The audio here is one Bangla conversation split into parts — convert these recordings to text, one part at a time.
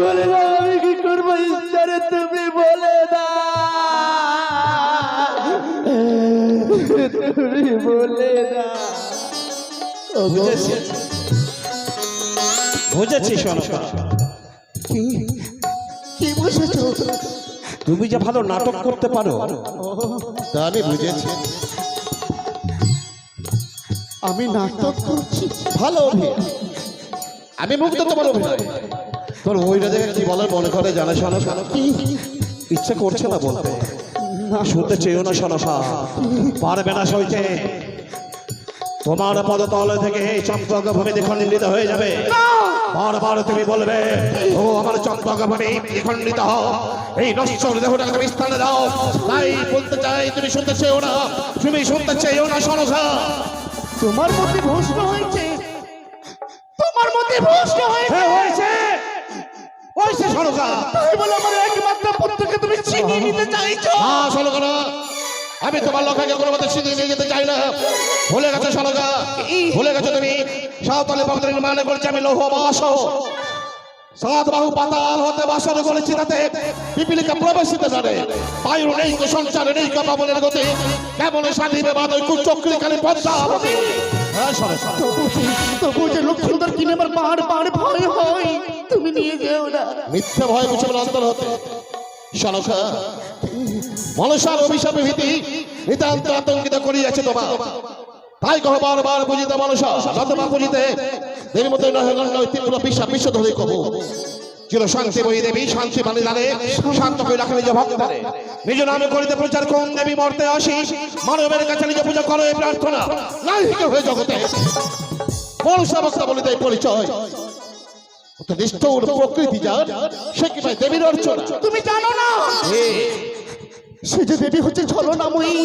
বলে দাও আমি কি করবো ঈশ্বরে তুমি বলে দাও তুমি বলে দাও বুঝেছি বুঝেছি সনকা কি বুঝেছো তুমি যে ভালো নাটক করতে পারো তা আমি বুঝেছি আমি নাটক করছি ভালো অভিনয় আমি মুগ্ধ তোমার অভিনয় তোর ওইটা দেখে কি বলার মনে করে জানা শোনা কি ইচ্ছা করছে না বলতে শুনতে চেয়েও না শোনা পারবে না সইতে তোমার পদতলে থেকে এই চম্পক ভূমি দ্বিখণ্ডিত হয়ে যাবে বারবার তুমি বলবে ও আমার চম্পক ভূমি দ্বিখণ্ডিত হও এই নশ্বর দেহটাকে তুমি স্থানে দাও তাই বলতে চাই তুমি শুনতে চেয়েও না তুমি শুনতে চেয়েও না শোনা তোমার মধ্যে ভ্রষ্ট হয়েছে তোমার মধ্যে ভ্রষ্ট হয়েছে হয়েছে হয়েছে শোনা তাই বলে আমার একমাত্র পুত্রকে তুমি ছিনিয়ে নিতে চাইছো হ্যাঁ শোনা আমি তোমার লক্ষ্যকে কোনো মতে ছিনিয়ে নিয়ে যেতে চাই না ভুলে গেছো শোনা ভুলে গেছো তুমি সাঁওতালি ভবন নির্মাণ করেছি আমি লৌহ বাস সাত বাহু পাতাল হতে বাসন করেছি তাতে পিপিলিকা প্রবেশিতে জানে বায়ুর নেই তো সঞ্চারে নেই পাবনের গতি কেমন সাধিবে বাদ ওই কুচক্রি খালি পদ্মাবতী হ্যাঁ শোনো তবু যে লক্ষ্মীন্দর কিনে আমার পাহাড় পাহাড় ভয় হয় তুমি নিয়ে যেও না মিথ্যে ভয় বুঝে বলে অন্তর হতে শোনখা মনসার অভিশাপে ভীতি নিতান্ত আতঙ্কিত করিয়াছে তোমার তাই কহ বারবার বুঝিতে মনসা যতবা বুঝিতে দেবী মতো নয় তীব্র বিশ্বাস বিশ্ব ধরে কব চির শান্তি বই দেবী শান্তি বাণী জানে শান্ত করে রাখে নিজ ভক্তরে নিজ নামে করিতে প্রচার কোন দেবী মর্তে আসিস মানবের কাছে নিজ পূজা করো এই প্রার্থনা নাহিক হয়ে জগতে মনসা বক্তা বলিতে এই পরিচয় নিষ্ঠুর প্রকৃতি যার সে কি ভাই দেবীর অর্চনা তুমি জানো না সে যে দেবী হচ্ছে ছলনাময়ী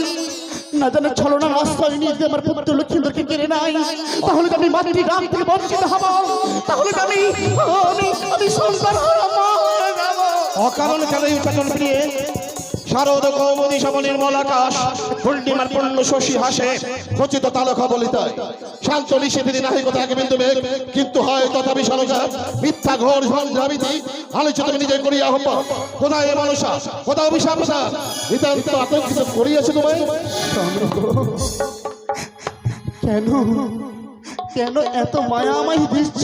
না জানো ছলনার আশ্রয় নিয়ে আমার পুত্র লক্ষ্মীন্দরকে কেড়ে নাই তাহলে তো আমি মাতৃ রাম থেকে বঞ্চিত হব তাহলে তো আমি সন্তান হারা মা হয়ে যাব অকারণ কেন উচ্চারণ প্রিয়ে শারদ কৌমুদী সম নির্মল আকাশ পূর্ণিমার পূর্ণ শশী হাসে খচিত তালক বলিতায় শান্ত নিষেধি নাহি কথা থাকে বিন্দু মেঘ কিন্তু হয় তথাপি সনকা মিথ্যা ঘোর ঝঞ্ঝাবিতি আলোচিত নিজে করিয়া আহ্বান কোথায় এ মানুষা কোথাও অভিশাপসা নিতান্ত আতঙ্কিত করিয়াছে তোমায় কেন কেন এত মায়া আমায় দিচ্ছ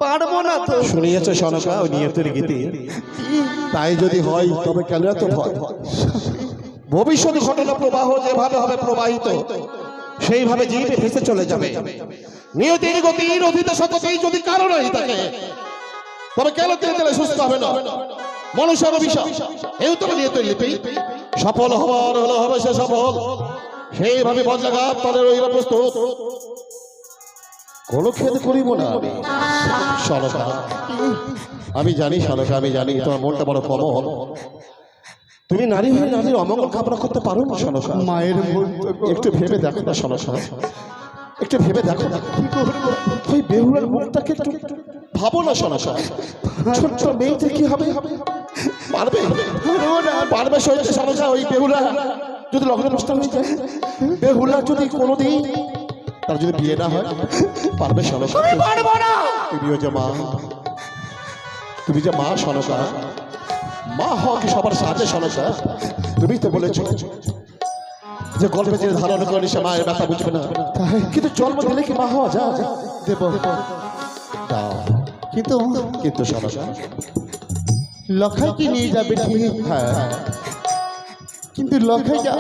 পারবো না তো শুনিয়েছে সনকা ওই নিয়তির গীতি তাই যদি হয় তবে কেন এত ভয় ভবিষ্যৎ ঘটনা প্রবাহ যেভাবে হবে প্রবাহিত সেইভাবে জীবে ভেসে চলে যাবে নিয়তির গতির অধীতে সততেই যদি কারণ হয় থাকে তবে কেন তেলে তেলে সুস্থ হবে না মনুষ্যর বিষয় এই তো নিয়তির লিপি সফল হবার হলো হবে সে সফল সেইভাবে বজ্রাঘাত তলে রইল প্রস্তুত কোনো খেদ করিব না আমি সনকা আমি জানি সনকা আমি জানি তোমার মনটা বড় কমল তুমি নারী হয়ে নারীর অমঙ্গল কামনা করতে পারো না সনকা মায়ের একটু ভেবে দেখো না সনকা একটু ভেবে দেখো না ওই বেহুলার মুখটাকে একটু ভাবো না সনকা ছোট্ট মেয়েতে কি হবে পারবে পারবে সহিত সনকা ওই বেহুলা যদি লগ্ন অনুষ্ঠান হয়ে যায় বেহুলা যদি কোনোদিন তার যদি বিয়ে না হয় পারবে সনকা তুমিও যে মা তুমি যে মা সনকা মা হওয়া কি সবার সাথে সনকা তুমি তো বলেছ যে গল্পে যে ধারণ করে সে মায়ের ব্যথা বুঝবে না কিন্তু জন্ম দিলে কি মা হওয়া যায় দেব কিন্তু কিন্তু সনকা লখাইকে নিয়ে যাবে ঠিক হ্যাঁ কিন্তু লখাইকে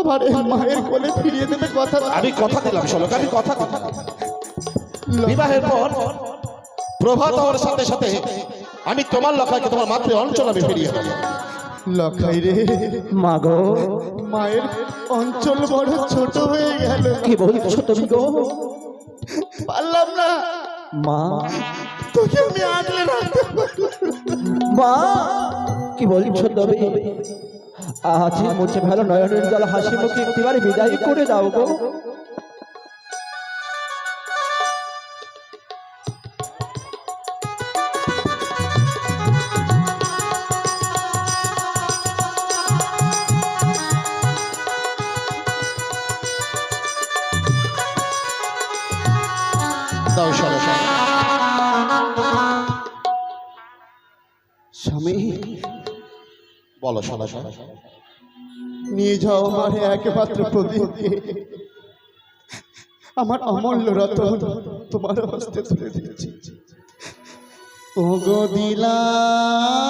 আমার এই মায়ের কোলে ফিরিয়ে দেবে কথা আমি কথা দিলাম সনকা আমি কথা দিলাম বিবাহের পর প্রভাত হওয়ার সাথে সাথে আমি তোমার লখাইকে তোমার মাতৃ অঞ্চল আমি ফিরিয়ে দেবো লখাই রে মাগো মায়ের অঞ্চল বড় ছোট হয়ে গেল কি বলছো তুমি গো পারলাম না মা তোকে আমি আগলে রাখতে পারলাম মা কি বলছো তবে আজ মুছে ভালো নয়নের জল হাসি মুখে একটিবার বিদায় করে দাও গো দাও সনকা স্বামী বলো শোনা শোনা নিয়ে যাও আমার একমাত্র প্রদীপকে, আমার অমূল্য রতন তোমার হস্তে তুলে দিচ্ছি। ও গো দিলাম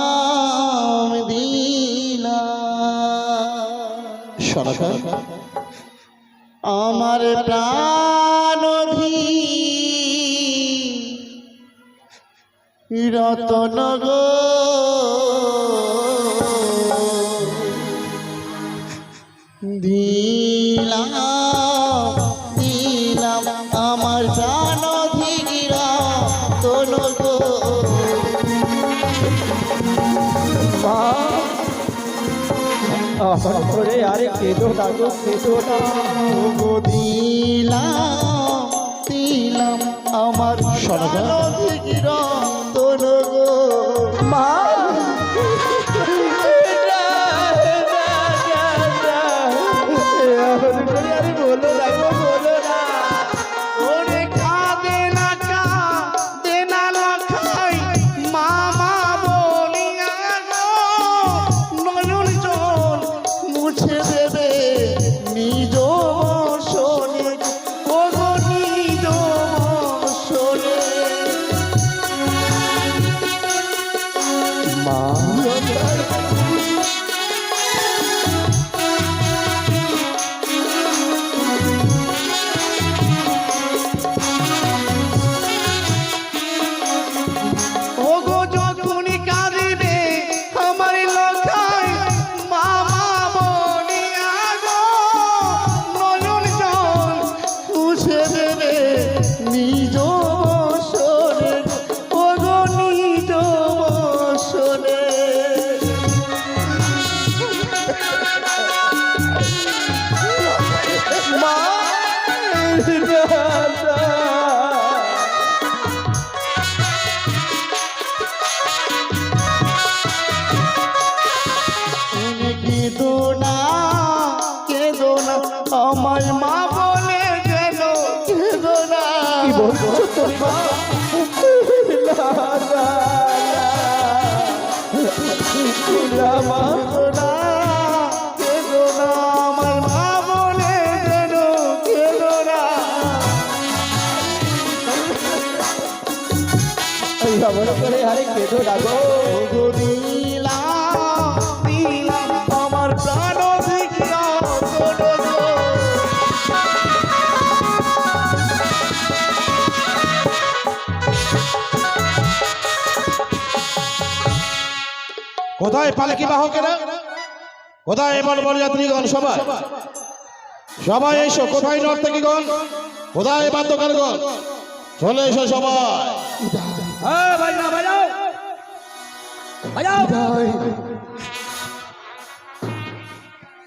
দিলাম শোনা শোনা আমার প্রাণ রতন গো দিলাম দিলাম আমার প্রাণ রতন গো। ওরে আরে কেঁদো না গো, কেঁদো না। গো দিলাম দিলাম আমার প্রাণ রতন গো। মা আরে বলো না গো, বলো না। ওরে কাঁদে না কাঁদে না লখাই মামা বলিয়া গো, নয়ন জল মুছে দেবে নিজ শোনে, ও গো নিজ শোনে। মা ও গো যখনই কাঁদিবে আমার লখাই মামা বলিয়া গো, নয়ন জল মুছে দেবে নিজ শোনে, ও গো নিজ শোনে। মা কেঁদো না কেঁদো না আমার মা বলে গেল, কেঁদো না। কি বলছো তুমি মা? মা কেঁদো না কেঁদো না আমার মা বলে গেল, কেঁদো না। আমার করে আরে কেঁদো না গো। ওগো দিলাম দিলাম আমার প্রাণ দেখিয়া তোর গো। কোথায় পালকি বাহকেরা, কোথায় এবার বরযাত্রীগণ? সবাই সবাই এসো। কোথায় নর্তকীগণ, কোথায় বাদ্যকারগণ? চলে এসো সবাই।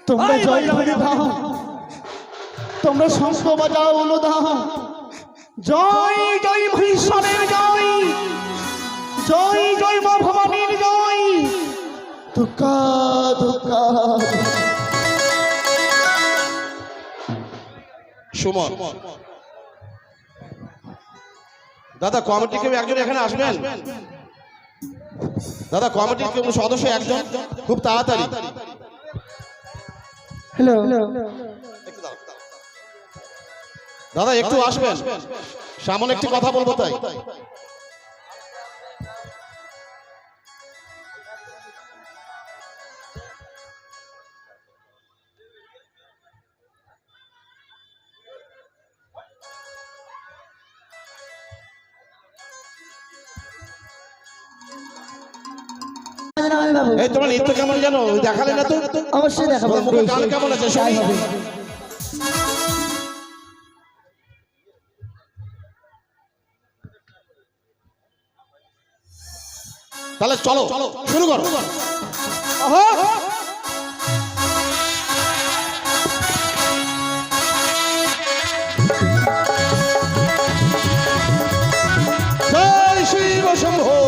তোমরা জয় ধ্বনি দাও, তোমরা শঙ্খ বাজাও, উলু দাও। জয় জয় ভীষণের জয়, জয় জয় মা ভবানীর জয়। ধুকা ধুকা সুমন দাদা, কমিটি কেউ একজন এখানে আসবেন? দাদা, কমিটির কেউ সদস্য একজন, খুব তাড়াতাড়ি। হ্যালো দাদা একটু আসবেন, সামনে একটি কথা বলবো তাই। এই তোমার নৃত্য কেমন জানো দেখালে না তো? অবশ্যই দেখাবো। তোমার মুখে গান কেমন আছে তাই শুনি। হবে। তাহলে চলো শুরু করো। জয় শিব শম্ভো।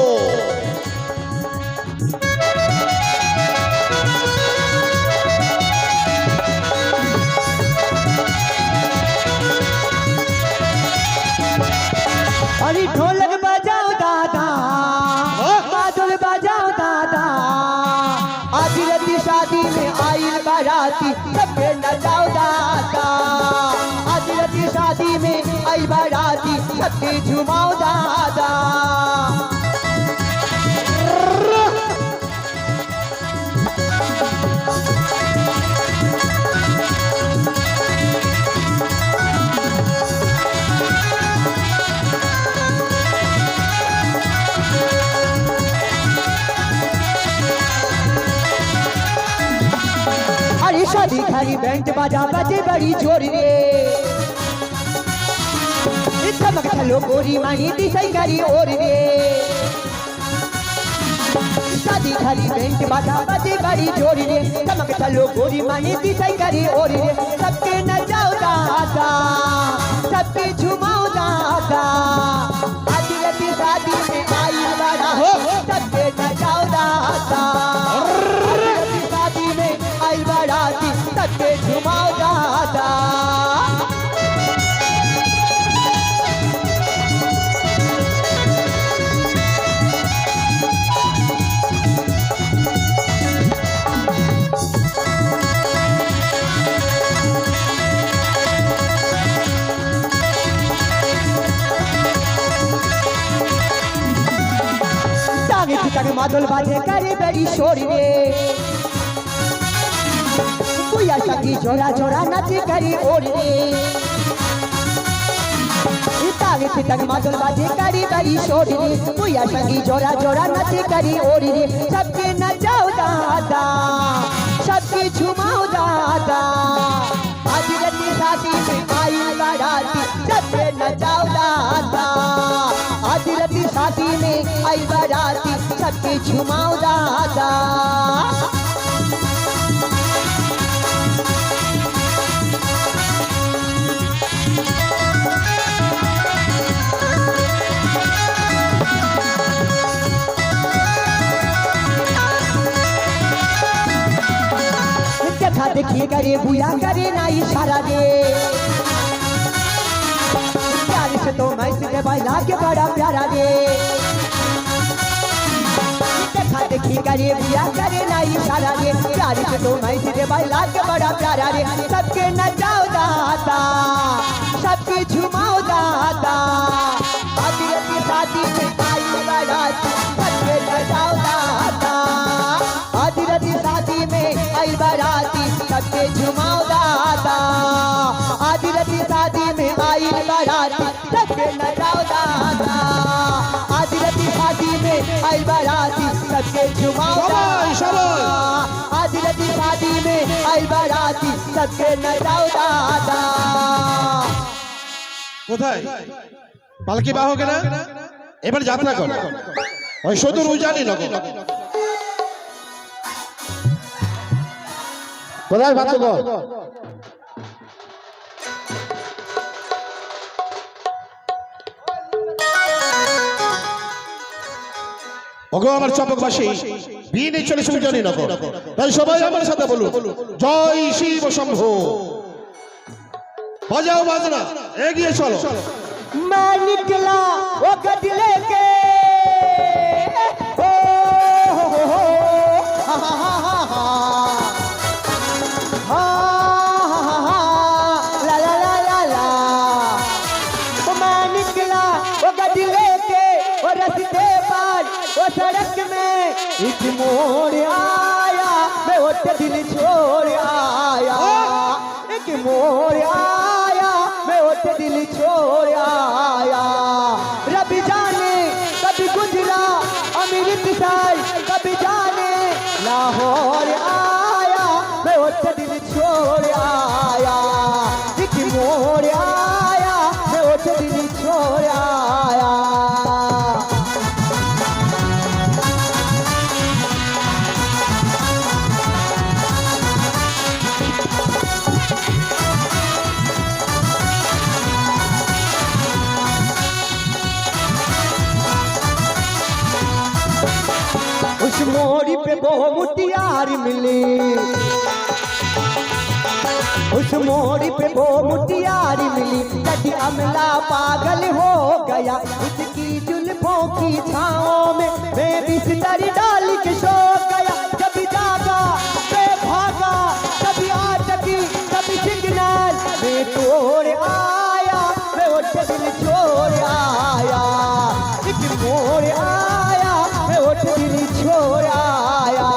अरे ढोलक बजाओ दादा, बादल बजाओ दादा। शादी खाली बैंड बाजा बजे बड़ी जोर रे चमक चलो गोरी मानी दिशाई करी और रे शादी खाली बैंड बाजा बजे बड़ी जोर रे चमक चलो गोरी मानी दिशाई करी और रे सबके नचाओ दादा सबके झुमाओ दादा आज रति शादी में आई बड़ा हो सबके नचाओ दादा आज रति शादी में आई बड़ा सबके झुमाओ दादा मादल बाजे करे बड़ी शोर रे भैया सखी जोरा जोरा नाचे करे और रे तागे तक मादल बाजे करे बड़ी शोर रे भैया सखी जोरा जोरा नाचे करे और रे सबके नचाओ दादा सबके झुमाओ दादा आज रति शादी में आई बाराती सबके नचाओ दादा आज रति शादी में आई बाराती सबके झुमाओ दादा देखा देखिए करे बुया करे ना इशारा दे प्यार से तो मैं तुझे बैला के बड़ा प्यारा दे देखा देखिए करे बुया करे ना इशारा दे प्यार से तो मैं तुझे बैला के बड़ा प्यारा दे सबके नचाओ दादा सबके झुमाओ दादा आज रति शादी में आई बाराती सबके नचाओ दादा आज रति शादी में आई बाराती सबके झुमाओ दादा आज रति शादी में आई बाराती सबके नचाओ दादा आज रति शादी में आई बाराती सबके झुमाओ दादा आज रति शादी में आई बाराती सबके नचाओ दादा কোথায় পালকি বাহকে না এবার যাত্রা কর ওই সদর উজানি নগর কোথায় ভাত কর ওগো আমার চপকবাসী বিয়ে নিয়ে চলে উজানি নগর তাই সবাই আমার সাথে বলুন জয় শিব শম্ভু বাজাও বাজনা এগিয়ে চলো मैं निकला वो गदले के हो हा हा हा हा हा ला ला ला ला ला मैं निकला वो गदले के वो रस्ते पर वो सड़क में एक मोड़ आया मैं वो दिल छोड़ आया एक मोड़ आया मैं वो दिल छोड़ आया रब जाने कभी गुजरा अमृतसर कभी जाने लाहौर आया मैं वो दिल छोड़ आया एक मोड़ आया मैं वो दिल छोड़ आया उस मोड़ी पे वो मुटियार मिली उस मोड़ी पे वो मुटियार मिली कभी अमला पागल हो गया उसकी जुल्फों की छाओं में मैं बिस्तर डाल के सो गया कभी जागा मैं भागा कभी आटकी कभी सिग्नल मैं तोड़ आया मैं वो दिल छोड़ आया एक मोड़ आया मैं वो दिल छोड़ आया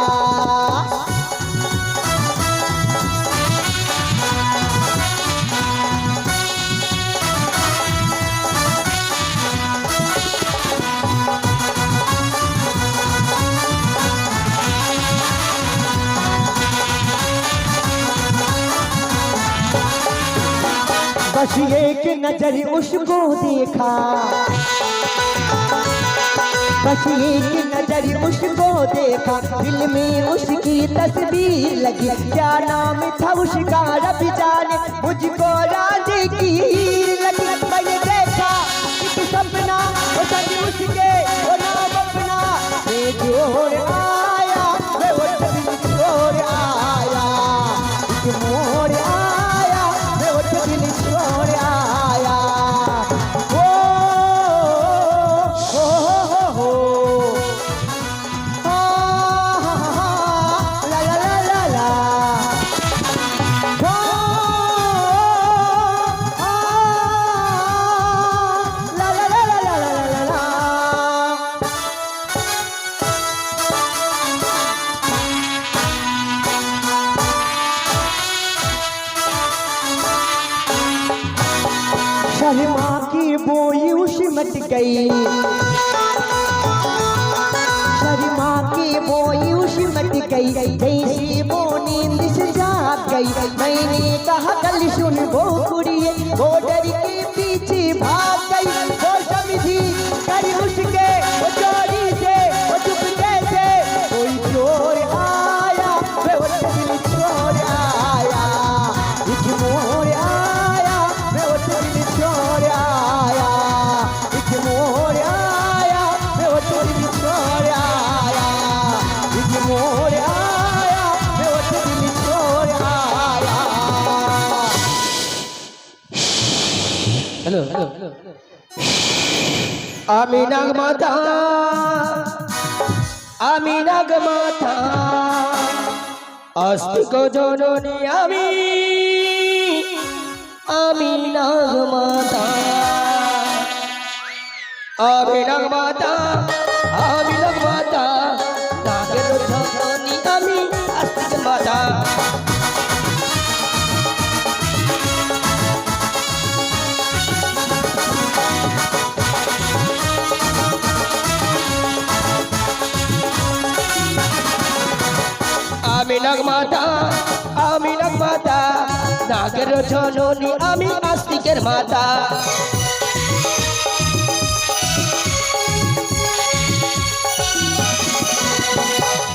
बस एक नजर उसको देखा, बस एक नजर उसको देखा, दिल में उसकी तस्वीर लगी। क्या नाम था उसका रब जाने, मुझको राज की लगी। मैंने देखा एक सपना, वो सच उसके वो नाम अपना बेजोड़ आया, वे वो दिल छोड़ आया, एक मोड़ आया, वे वो दिल छोड़ आया। शर्मा की बोई उसिमट गई, शर्मा की बोई उसिमट गई, जैसी वो नींद से जाग गई। मैंने कहा कल सुन वो कुड़िए, वो डर के पीछे भाग गई। वो समझी कर उसके वो चोरी से, वो चुपके से कोई चोर आया, वो दिल छोड़ आया, एक मोड़ आया, वो दिल छोड़ आया, एक मोड़ आया, वो दिल छोड़ आया, एक मोड़ आया, वो दिल छोड़ आया। हेलो हेलो आमीनाग माता, आमीनाग माता, अस्तिक जननी आमी, आमीनाग माता, आमीनाग माता, आमीनाग माता, नागेर जननी आमी, अस्तिक माता। আমিনাগ মাতা, আমিনাগ মাতা, নাগের জননী আমি আস্তিকের মাতা।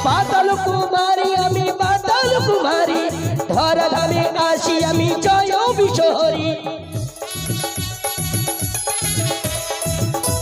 পাতাল কুমারী আমি পাতাল কুমারী, ধরা ধামে আসি আমি জয় বিশহরী।